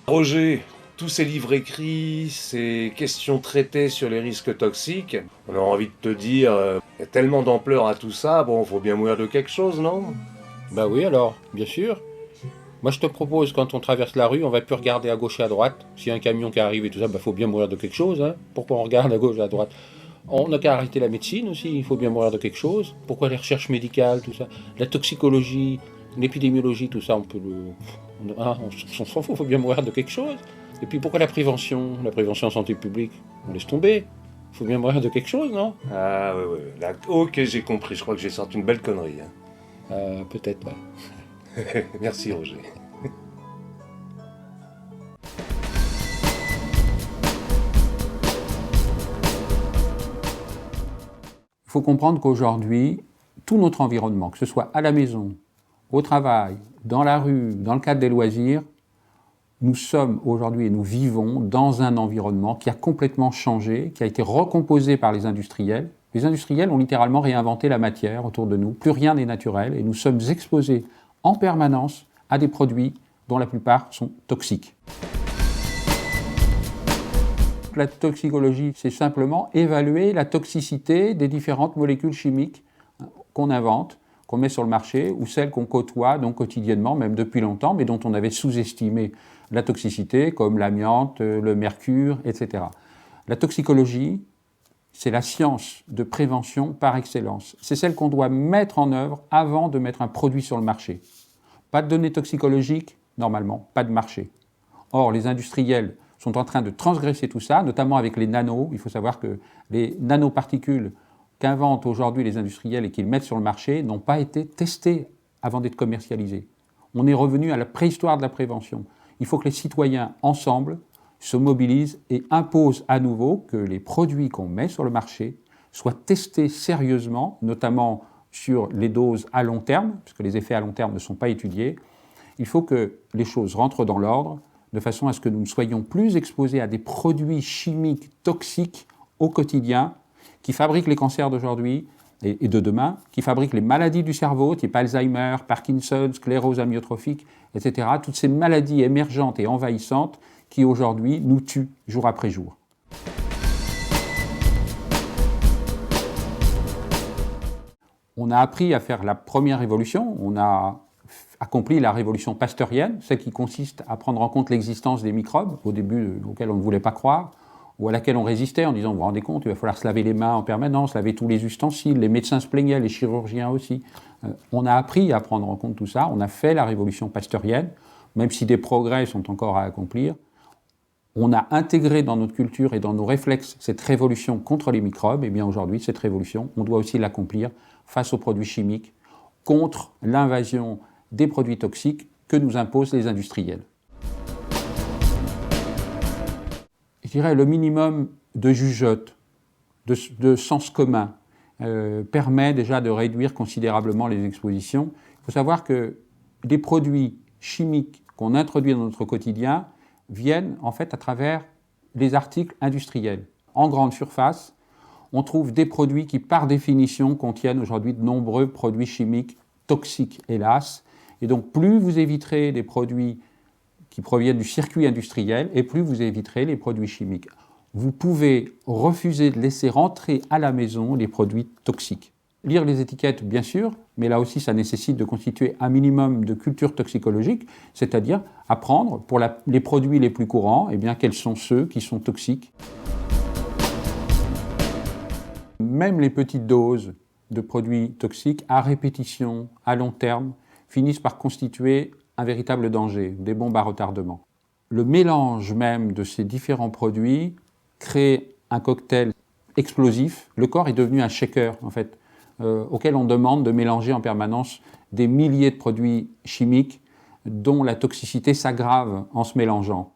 Roger, tous ces livres écrits, ces questions traitées sur les risques toxiques, on a envie de te dire, il y a tellement d'ampleur à tout ça, bon, faut bien mourir de quelque chose, non? Bah oui alors, bien sûr. Moi je te propose, quand on traverse la rue, on va plus regarder à gauche et à droite. S'il y a un camion qui arrive et tout ça, bah faut bien mourir de quelque chose, hein. Pourquoi on regarde à gauche et à droite? On n'a qu'à arrêter la médecine aussi, il faut bien mourir de quelque chose. Pourquoi les recherches médicales, tout ça? La toxicologie, l'épidémiologie, tout ça, on peut le... on s'en fout, il faut bien mourir de quelque chose. Et puis pourquoi la prévention? La prévention en santé publique, on laisse tomber. Il faut bien mourir de quelque chose, non? Ah ouais, ouais, là, ok, j'ai compris, je crois que j'ai sorti une belle connerie. Peut-être, ouais. Merci Roger. Il faut comprendre qu'aujourd'hui, tout notre environnement, que ce soit à la maison, au travail, dans la rue, dans le cadre des loisirs, nous sommes aujourd'hui et nous vivons dans un environnement qui a complètement changé, qui a été recomposé par les industriels. Les industriels ont littéralement réinventé la matière autour de nous. Plus rien n'est naturel et nous sommes exposés en permanence à des produits dont la plupart sont toxiques. La toxicologie, c'est simplement évaluer la toxicité des différentes molécules chimiques qu'on invente, qu'on met sur le marché, ou celles qu'on côtoie donc quotidiennement, même depuis longtemps, mais dont on avait sous-estimé la toxicité, comme l'amiante, le mercure, etc. La toxicologie, c'est la science de prévention par excellence. C'est celle qu'on doit mettre en œuvre avant de mettre un produit sur le marché. Pas de données toxicologiques, normalement, pas de marché. Or, les industriels sont en train de transgresser tout ça, notamment avec les nanos. Il faut savoir que les nanoparticules qu'inventent aujourd'hui les industriels et qu'ils mettent sur le marché n'ont pas été testés avant d'être commercialisés. On est revenu à la préhistoire de la prévention. Il faut que les citoyens, ensemble, se mobilisent et imposent à nouveau que les produits qu'on met sur le marché soient testés sérieusement, notamment sur les doses à long terme, parce que les effets à long terme ne sont pas étudiés. Il faut que les choses rentrent dans l'ordre, de façon à ce que nous ne soyons plus exposés à des produits chimiques toxiques au quotidien, qui fabriquent les cancers d'aujourd'hui et de demain, qui fabriquent les maladies du cerveau, type Alzheimer, Parkinson, sclérose amyotrophique, etc. Toutes ces maladies émergentes et envahissantes qui aujourd'hui nous tuent jour après jour. On a appris à faire la première révolution, on a accompli la révolution pasteurienne, celle qui consiste à prendre en compte l'existence des microbes, au début auxquels on ne voulait pas croire, ou à laquelle on résistait en disant, vous vous rendez compte, il va falloir se laver les mains en permanence, laver tous les ustensiles, les médecins se plaignaient, les chirurgiens aussi. On a appris à prendre en compte tout ça, on a fait la révolution pasteurienne, même si des progrès sont encore à accomplir. On a intégré dans notre culture et dans nos réflexes cette révolution contre les microbes, et bien aujourd'hui, cette révolution, on doit aussi l'accomplir face aux produits chimiques, contre l'invasion des produits toxiques que nous imposent les industriels. Je dirais le minimum de jugeote, de sens commun, permet déjà de réduire considérablement les expositions. Il faut savoir que des produits chimiques qu'on introduit dans notre quotidien viennent en fait à travers les articles industriels. En grande surface, on trouve des produits qui par définition contiennent aujourd'hui de nombreux produits chimiques toxiques, hélas. Et donc plus vous éviterez les produits qui proviennent du circuit industriel et plus vous éviterez les produits chimiques. Vous pouvez refuser de laisser rentrer à la maison les produits toxiques. Lire les étiquettes, bien sûr, mais là aussi ça nécessite de constituer un minimum de culture toxicologique, c'est-à-dire apprendre pour les produits les plus courants, eh bien, quels sont ceux qui sont toxiques. Même les petites doses de produits toxiques à répétition, à long terme, finissent par constituer un véritable danger, des bombes à retardement. Le mélange même de ces différents produits crée un cocktail explosif. Le corps est devenu un shaker, en fait, auquel on demande de mélanger en permanence des milliers de produits chimiques dont la toxicité s'aggrave en se mélangeant.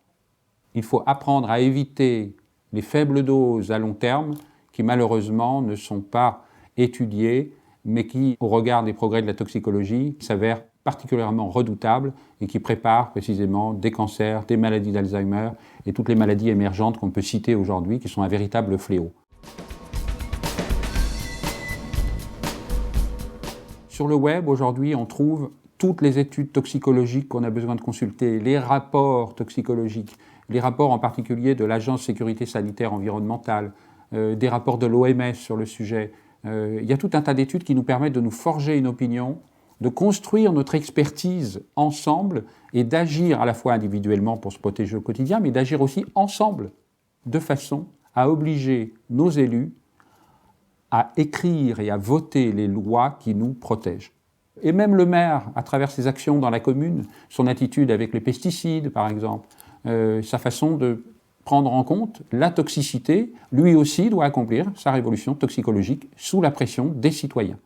Il faut apprendre à éviter les faibles doses à long terme qui malheureusement ne sont pas étudiées, mais qui, au regard des progrès de la toxicologie, s'avèrent particulièrement redoutables et qui préparent précisément des cancers, des maladies d'Alzheimer et toutes les maladies émergentes qu'on peut citer aujourd'hui, qui sont un véritable fléau. Sur le web, aujourd'hui, on trouve toutes les études toxicologiques qu'on a besoin de consulter, les rapports toxicologiques, les rapports en particulier de l'Agence Sécurité Sanitaire Environnementale, des rapports de l'OMS sur le sujet. Il y a tout un tas d'études qui nous permettent de nous forger une opinion, de construire notre expertise ensemble et d'agir à la fois individuellement pour se protéger au quotidien, mais d'agir aussi ensemble, de façon à obliger nos élus à écrire et à voter les lois qui nous protègent. Et même le maire, à travers ses actions dans la commune, son attitude avec les pesticides, par exemple, sa façon de prendre en compte la toxicité, lui aussi doit accomplir sa révolution toxicologique sous la pression des citoyens.